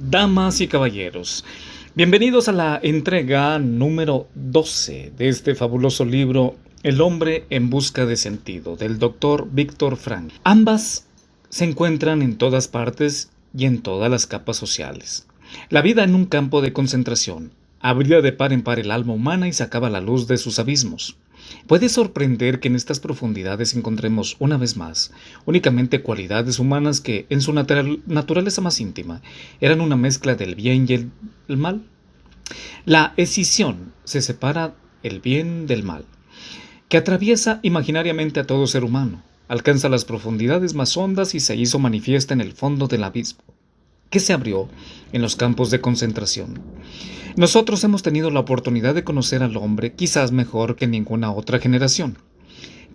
Damas y caballeros, bienvenidos a la entrega número 12 de este fabuloso libro El hombre en busca de sentido, del Dr. Viktor Frankl. Ambas se encuentran en todas partes y en todas las capas sociales. La vida en un campo de concentración abría de par en par el alma humana y sacaba la luz de sus abismos. Puede sorprender que en estas profundidades encontremos, una vez más, únicamente cualidades humanas que, en su naturaleza más íntima, eran una mezcla del bien y el mal. La escisión se separa el bien del mal, que atraviesa imaginariamente a todo ser humano, alcanza las profundidades más hondas y se hizo manifiesta en el fondo del abismo, que se abrió en los campos de concentración. Nosotros hemos tenido la oportunidad de conocer al hombre quizás mejor que ninguna otra generación.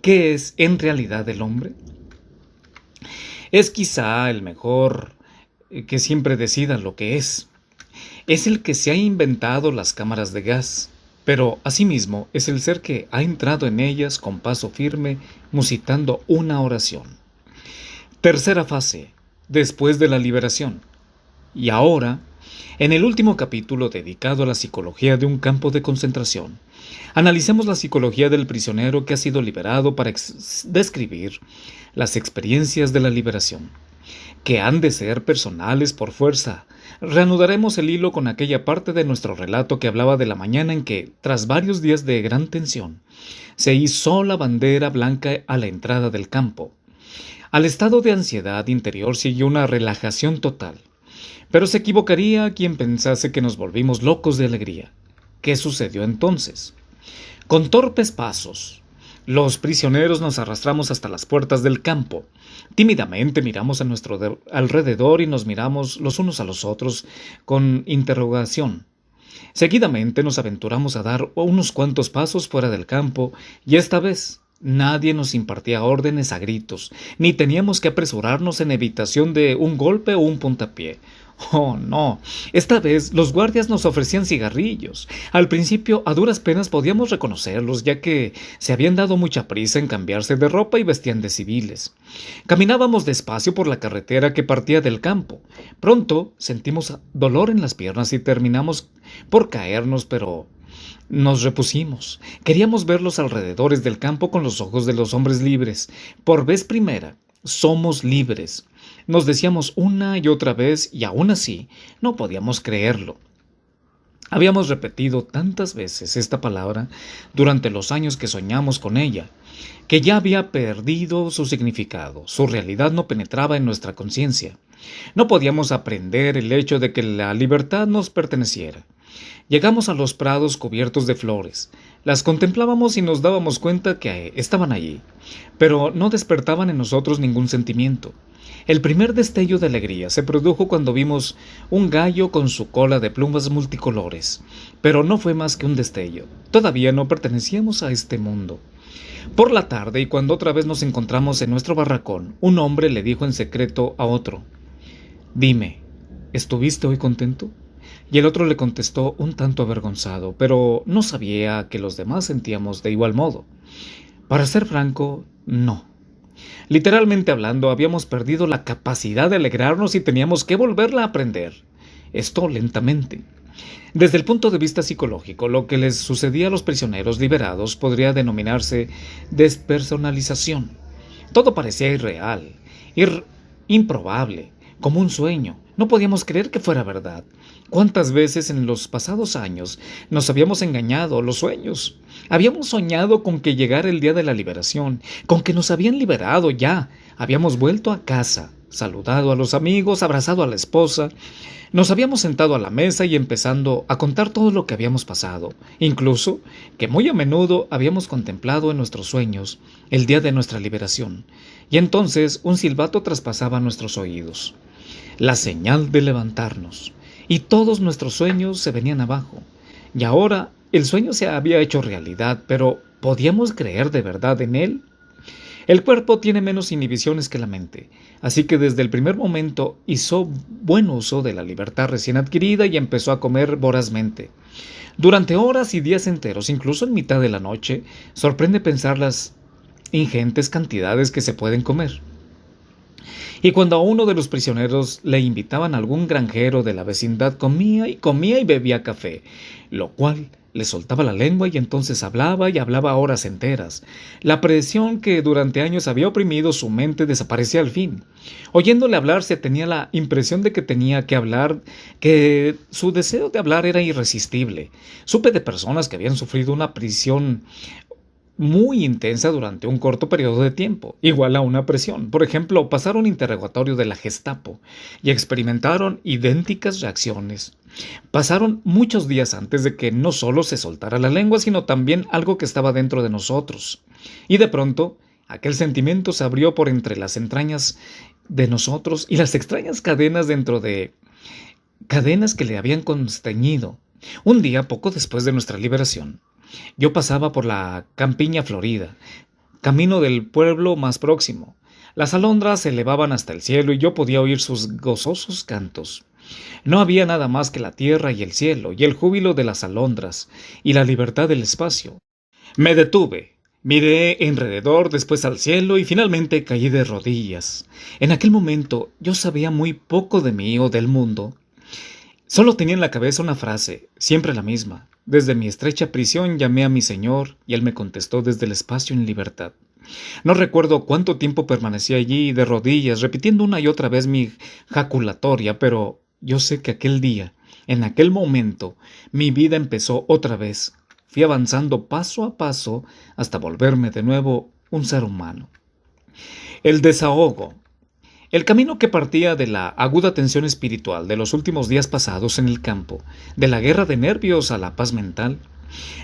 ¿Qué es en realidad el hombre? Es quizá el mejor que siempre decida lo que es. Es el que se ha inventado las cámaras de gas, pero asimismo es el ser que ha entrado en ellas con paso firme, musitando una oración. Tercera fase, después de la liberación. Y ahora, en el último capítulo dedicado a la psicología de un campo de concentración, analicemos la psicología del prisionero que ha sido liberado para describir las experiencias de la liberación, que han de ser personales por fuerza. Reanudaremos el hilo con aquella parte de nuestro relato que hablaba de la mañana en que, tras varios días de gran tensión, se izó la bandera blanca a la entrada del campo. Al estado de ansiedad interior siguió una relajación total. Pero se equivocaría quien pensase que nos volvimos locos de alegría. ¿Qué sucedió entonces? Con torpes pasos, los prisioneros nos arrastramos hasta las puertas del campo. Tímidamente miramos a nuestro alrededor y nos miramos los unos a los otros con interrogación. Seguidamente nos aventuramos a dar unos cuantos pasos fuera del campo y esta vez nadie nos impartía órdenes a gritos, ni teníamos que apresurarnos en evitación de un golpe o un puntapié. Oh, no. Esta vez los guardias nos ofrecían cigarrillos. Al principio, a duras penas podíamos reconocerlos, ya que se habían dado mucha prisa en cambiarse de ropa y vestían de civiles. Caminábamos despacio por la carretera que partía del campo. Pronto sentimos dolor en las piernas y terminamos por caernos, pero nos repusimos. Queríamos ver los alrededores del campo con los ojos de los hombres libres. Por vez primera, somos libres. Nos decíamos una y otra vez y aún así no podíamos creerlo. Habíamos repetido tantas veces esta palabra durante los años que soñamos con ella, que ya había perdido su significado, su realidad no penetraba en nuestra conciencia. No podíamos aprender el hecho de que la libertad nos perteneciera. Llegamos a los prados cubiertos de flores. Las contemplábamos y nos dábamos cuenta que estaban allí, pero no despertaban en nosotros ningún sentimiento. El primer destello de alegría se produjo cuando vimos un gallo con su cola de plumas multicolores, pero no fue más que un destello. Todavía no pertenecíamos a este mundo. Por la tarde, y cuando otra vez nos encontramos en nuestro barracón, un hombre le dijo en secreto a otro: «Dime, ¿estuviste hoy contento?». Y el otro le contestó un tanto avergonzado, pero no sabía que los demás sentíamos de igual modo. Para ser franco, no. Literalmente hablando, habíamos perdido la capacidad de alegrarnos y teníamos que volverla a aprender. Esto lentamente. Desde el punto de vista psicológico, lo que les sucedía a los prisioneros liberados podría denominarse despersonalización. Todo parecía irreal, improbable, como un sueño. No podíamos creer que fuera verdad. ¿Cuántas veces en los pasados años nos habíamos engañado los sueños? Habíamos soñado con que llegara el día de la liberación, con que nos habían liberado ya. Habíamos vuelto a casa, saludado a los amigos, abrazado a la esposa. Nos habíamos sentado a la mesa y empezando a contar todo lo que habíamos pasado. Incluso que muy a menudo habíamos contemplado en nuestros sueños el día de nuestra liberación. Y entonces un silbato traspasaba nuestros oídos. La señal de levantarnos. Y todos nuestros sueños se venían abajo. Y ahora el sueño se había hecho realidad, pero ¿podíamos creer de verdad en él? El cuerpo tiene menos inhibiciones que la mente, así que desde el primer momento hizo buen uso de la libertad recién adquirida y empezó a comer vorazmente. Durante horas y días enteros, incluso en mitad de la noche, sorprende pensar las ingentes cantidades que se pueden comer. Y cuando a uno de los prisioneros le invitaban a algún granjero de la vecindad, comía y bebía café, lo cual le soltaba la lengua y entonces hablaba y hablaba horas enteras. La presión que durante años había oprimido su mente desaparecía al fin. Oyéndole hablar se tenía la impresión de que tenía que hablar, que su deseo de hablar era irresistible. Supe de personas que habían sufrido una prisión muy intensa durante un corto periodo de tiempo, igual a una presión. Por ejemplo, pasaron un interrogatorio de la Gestapo y experimentaron idénticas reacciones. Pasaron muchos días antes de que no solo se soltara la lengua, sino también algo que estaba dentro de nosotros. Y de pronto, aquel sentimiento se abrió por entre las entrañas de nosotros y las extrañas cadenas dentro de cadenas que le habían constreñido. Un día, poco después de nuestra liberación, yo pasaba por la campiña florida, camino del pueblo más próximo. Las alondras se elevaban hasta el cielo y yo podía oír sus gozosos cantos. No había nada más que la tierra y el cielo, y el júbilo de las alondras, y la libertad del espacio. Me detuve, miré alrededor, después al cielo, y finalmente caí de rodillas. En aquel momento yo sabía muy poco de mí o del mundo. Solo tenía en la cabeza una frase, siempre la misma. Desde mi estrecha prisión llamé a mi Señor, y Él me contestó desde el espacio en libertad. No recuerdo cuánto tiempo permanecí allí de rodillas, repitiendo una y otra vez mi jaculatoria, pero yo sé que aquel día, en aquel momento, mi vida empezó otra vez. Fui avanzando paso a paso hasta volverme de nuevo un ser humano. El desahogo. El camino que partía de la aguda tensión espiritual de los últimos días pasados en el campo, de la guerra de nervios a la paz mental,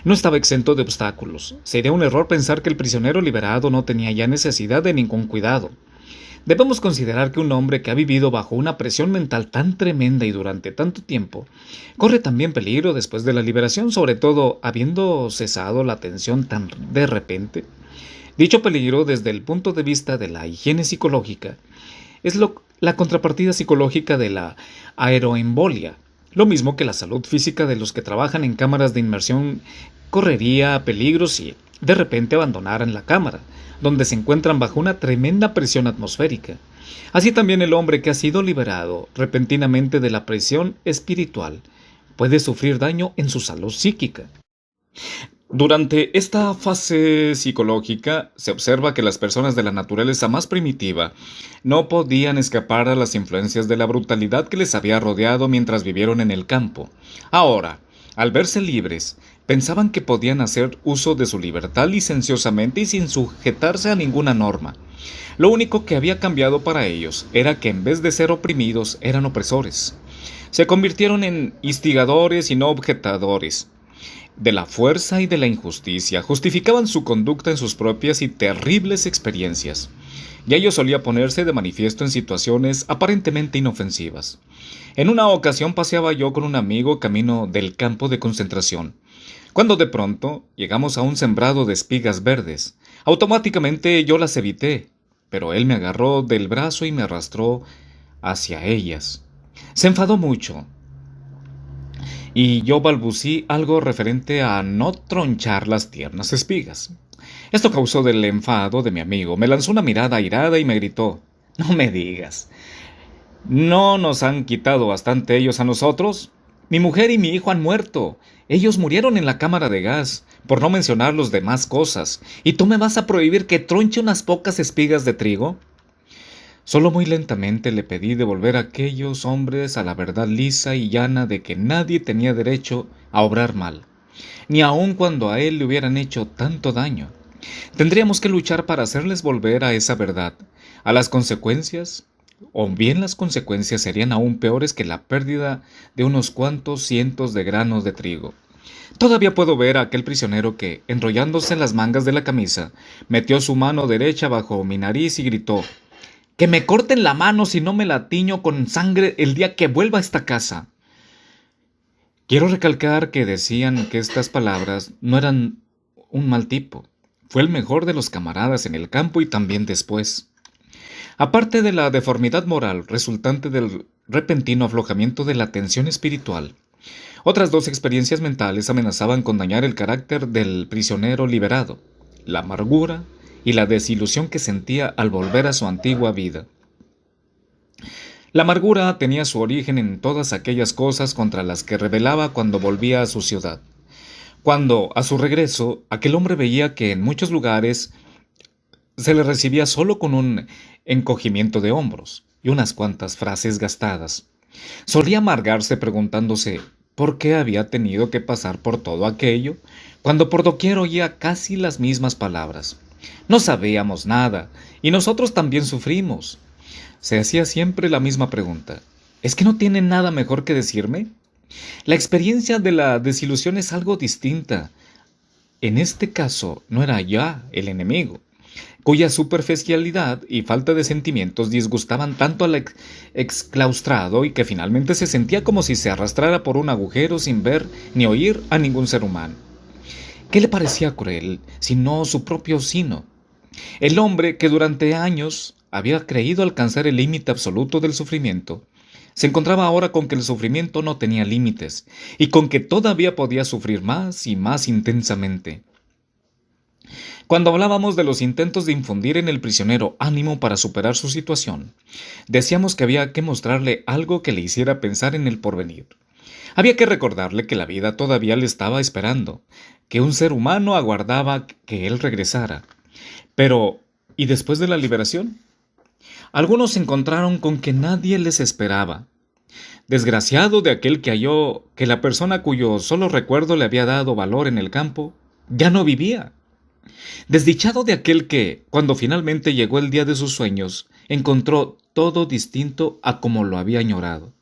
no estaba exento de obstáculos. Sería un error pensar que el prisionero liberado no tenía ya necesidad de ningún cuidado. Debemos considerar que un hombre que ha vivido bajo una presión mental tan tremenda y durante tanto tiempo, corre también peligro después de la liberación, sobre todo habiendo cesado la tensión tan de repente. Dicho peligro, desde el punto de vista de la higiene psicológica, es la contrapartida psicológica de la aeroembolia. Lo mismo que la salud física de los que trabajan en cámaras de inmersión correría peligro si de repente abandonaran la cámara, donde se encuentran bajo una tremenda presión atmosférica. Así también el hombre que ha sido liberado repentinamente de la presión espiritual puede sufrir daño en su salud psíquica. Durante esta fase psicológica se observa que las personas de la naturaleza más primitiva no podían escapar a las influencias de la brutalidad que les había rodeado mientras vivieron en el campo. Ahora, al verse libres, pensaban que podían hacer uso de su libertad licenciosamente y sin sujetarse a ninguna norma. Lo único que había cambiado para ellos era que en vez de ser oprimidos eran opresores. Se convirtieron en instigadores y no objetadores de la fuerza y de la injusticia, justificaban su conducta en sus propias y terribles experiencias, y ello solía ponerse de manifiesto en situaciones aparentemente inofensivas. En una ocasión paseaba yo con un amigo camino del campo de concentración, cuando de pronto llegamos a un sembrado de espigas verdes. Automáticamente yo las evité, pero él me agarró del brazo y me arrastró hacia ellas. Se enfadó mucho, y yo balbucí algo referente a no tronchar las tiernas espigas. Esto causó del enfado de mi amigo. Me lanzó una mirada airada y me gritó: «No me digas, ¿no nos han quitado bastante ellos a nosotros? Mi mujer y mi hijo han muerto. Ellos murieron en la cámara de gas, por no mencionar los demás cosas. ¿Y tú me vas a prohibir que tronche unas pocas espigas de trigo?». Solo muy lentamente le pedí devolver a aquellos hombres a la verdad lisa y llana de que nadie tenía derecho a obrar mal, ni aun cuando a él le hubieran hecho tanto daño. Tendríamos que luchar para hacerles volver a esa verdad, a las consecuencias, o bien las consecuencias serían aún peores que la pérdida de unos cuantos cientos de granos de trigo. Todavía puedo ver a aquel prisionero que, enrollándose en las mangas de la camisa, metió su mano derecha bajo mi nariz y gritó: «Que me corten la mano si no me la tiño con sangre el día que vuelva a esta casa». Quiero recalcar que decían que estas palabras no eran un mal tipo. Fue el mejor de los camaradas en el campo y también después. Aparte de la deformidad moral resultante del repentino aflojamiento de la tensión espiritual, otras dos experiencias mentales amenazaban con dañar el carácter del prisionero liberado: la amargura y la desilusión que sentía al volver a su antigua vida. La amargura tenía su origen en todas aquellas cosas contra las que rebelaba cuando volvía a su ciudad. Cuando, a su regreso, aquel hombre veía que en muchos lugares se le recibía solo con un encogimiento de hombros y unas cuantas frases gastadas. Solía amargarse preguntándose por qué había tenido que pasar por todo aquello, cuando por doquier oía casi las mismas palabras. No sabíamos nada, y nosotros también sufrimos. Se hacía siempre la misma pregunta. ¿Es que no tienen nada mejor que decirme? La experiencia de la desilusión es algo distinta. En este caso no era ya el enemigo, cuya superficialidad y falta de sentimientos disgustaban tanto al exclaustrado y que finalmente se sentía como si se arrastrara por un agujero sin ver ni oír a ningún ser humano. ¿Qué le parecía cruel, sino su propio sino? El hombre que durante años había creído alcanzar el límite absoluto del sufrimiento, se encontraba ahora con que el sufrimiento no tenía límites y con que todavía podía sufrir más y más intensamente. Cuando hablábamos de los intentos de infundir en el prisionero ánimo para superar su situación, decíamos que había que mostrarle algo que le hiciera pensar en el porvenir. Había que recordarle que la vida todavía le estaba esperando, que un ser humano aguardaba que él regresara. Pero, ¿y después de la liberación? Algunos se encontraron con que nadie les esperaba. Desgraciado de aquel que halló que la persona cuyo solo recuerdo le había dado valor en el campo, ya no vivía. Desdichado de aquel que, cuando finalmente llegó el día de sus sueños, encontró todo distinto a como lo había añorado.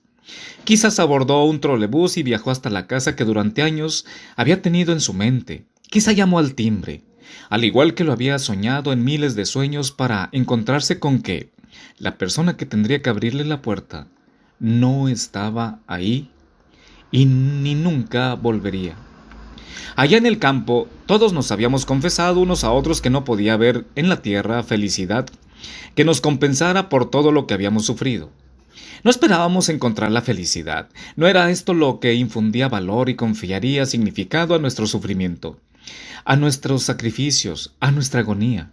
Quizás abordó un trolebús y viajó hasta la casa que durante años había tenido en su mente. Quizá llamó al timbre, al igual que lo había soñado en miles de sueños, para encontrarse con que la persona que tendría que abrirle la puerta no estaba ahí y ni nunca volvería. Allá en el campo, todos nos habíamos confesado unos a otros que no podía haber en la tierra felicidad que nos compensara por todo lo que habíamos sufrido. No esperábamos encontrar la felicidad, no era esto lo que infundía valor y confiaría significado a nuestro sufrimiento, a nuestros sacrificios, a nuestra agonía.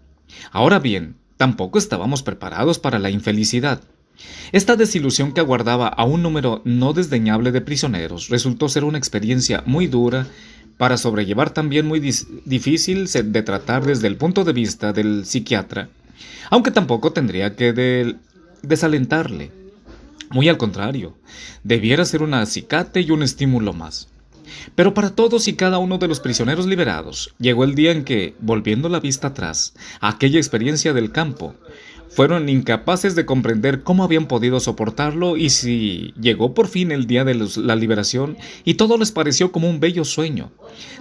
Ahora bien, tampoco estábamos preparados para la infelicidad. Esta desilusión que aguardaba a un número no desdeñable de prisioneros resultó ser una experiencia muy dura para sobrellevar, también muy difícil de tratar desde el punto de vista del psiquiatra, aunque tampoco tendría que desalentarle. Muy al contrario, debiera ser un acicate y un estímulo más. Pero para todos y cada uno de los prisioneros liberados, llegó el día en que, volviendo la vista atrás a aquella experiencia del campo, fueron incapaces de comprender cómo habían podido soportarlo y si llegó por fin el día de la liberación y todo les pareció como un bello sueño.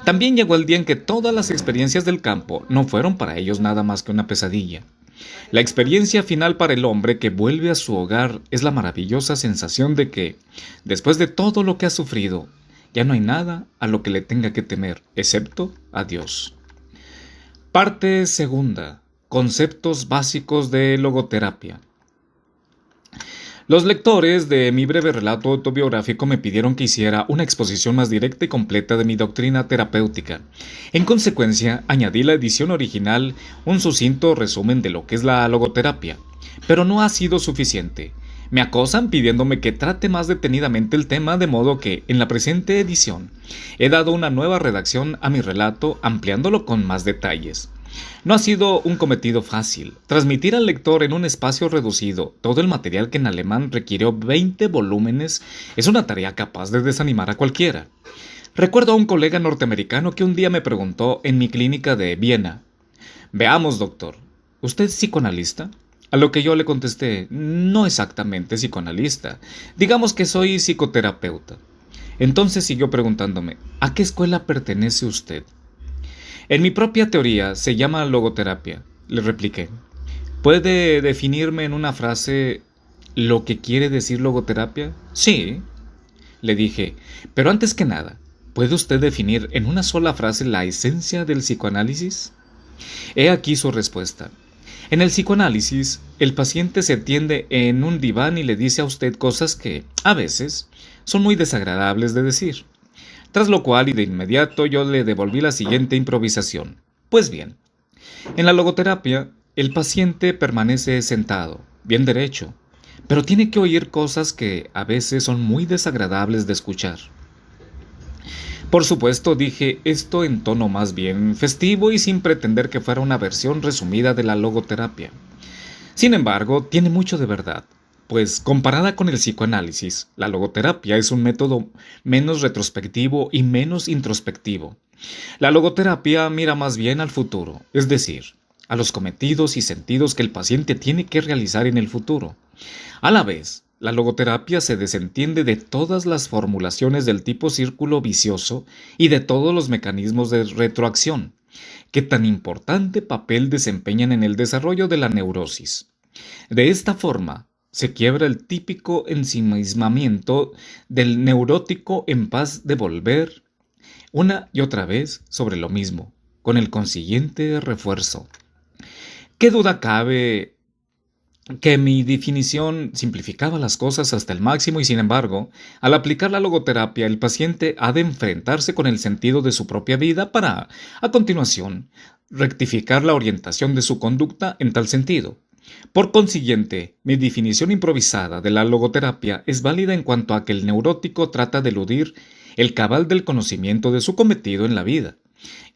También llegó el día en que todas las experiencias del campo no fueron para ellos nada más que una pesadilla. La experiencia final para el hombre que vuelve a su hogar es la maravillosa sensación de que, después de todo lo que ha sufrido, ya no hay nada a lo que le tenga que temer, excepto a Dios. Parte segunda. Conceptos básicos de logoterapia. Los lectores de mi breve relato autobiográfico me pidieron que hiciera una exposición más directa y completa de mi doctrina terapéutica. En consecuencia, añadí la edición original, un sucinto resumen de lo que es la logoterapia. Pero no ha sido suficiente. Me acosan pidiéndome que trate más detenidamente el tema, de modo que, en la presente edición, he dado una nueva redacción a mi relato, ampliándolo con más detalles. No ha sido un cometido fácil. Transmitir al lector en un espacio reducido todo el material que en alemán requirió 20 volúmenes es una tarea capaz de desanimar a cualquiera. Recuerdo a un colega norteamericano que un día me preguntó en mi clínica de Viena: «Veamos, doctor, ¿usted es psicoanalista?». A lo que yo le contesté: «No exactamente psicoanalista. Digamos que soy psicoterapeuta». Entonces siguió preguntándome: «¿A qué escuela pertenece usted?». «En mi propia teoría se llama logoterapia», le repliqué. «¿Puede definirme en una frase lo que quiere decir logoterapia?». «Sí», le dije, «pero antes que nada, ¿puede usted definir en una sola frase la esencia del psicoanálisis?». He aquí su respuesta. En el psicoanálisis, el paciente se tiende en un diván y le dice a usted cosas que, a veces, son muy desagradables de decir. Tras lo cual, y de inmediato, yo le devolví la siguiente improvisación. Pues bien, en la logoterapia, el paciente permanece sentado, bien derecho, pero tiene que oír cosas que a veces son muy desagradables de escuchar. Por supuesto, dije esto en tono más bien festivo y sin pretender que fuera una versión resumida de la logoterapia. Sin embargo, tiene mucho de verdad, pues comparada con el psicoanálisis, la logoterapia es un método menos retrospectivo y menos introspectivo. La logoterapia mira más bien al futuro, es decir, a los cometidos y sentidos que el paciente tiene que realizar en el futuro. A la vez, la logoterapia se desentiende de todas las formulaciones del tipo círculo vicioso y de todos los mecanismos de retroacción, que tan importante papel desempeñan en el desarrollo de la neurosis. De esta forma, se quiebra el típico ensimismamiento del neurótico en paz de volver una y otra vez sobre lo mismo, con el consiguiente refuerzo. ¿Qué duda cabe que mi definición simplificaba las cosas hasta el máximo y sin embargo, al aplicar la logoterapia, el paciente ha de enfrentarse con el sentido de su propia vida para, a continuación, rectificar la orientación de su conducta en tal sentido? Por consiguiente, mi definición improvisada de la logoterapia es válida en cuanto a que el neurótico trata de eludir el cabal del conocimiento de su cometido en la vida,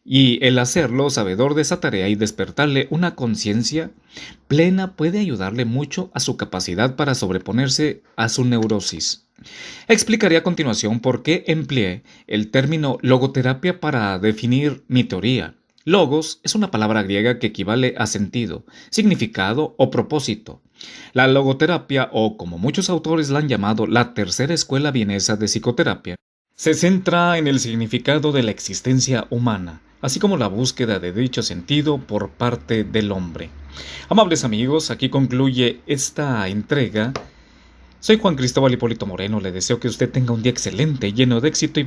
y el hacerlo sabedor de esa tarea y despertarle una conciencia plena puede ayudarle mucho a su capacidad para sobreponerse a su neurosis. Explicaré a continuación por qué empleé el término logoterapia para definir mi teoría. Logos es una palabra griega que equivale a sentido, significado o propósito. La logoterapia, o como muchos autores la han llamado, la tercera escuela vienesa de psicoterapia, se centra en el significado de la existencia humana, así como la búsqueda de dicho sentido por parte del hombre. Amables amigos, aquí concluye esta entrega. Soy Juan Cristóbal Hipólito Moreno, le deseo que usted tenga un día excelente, lleno de éxito y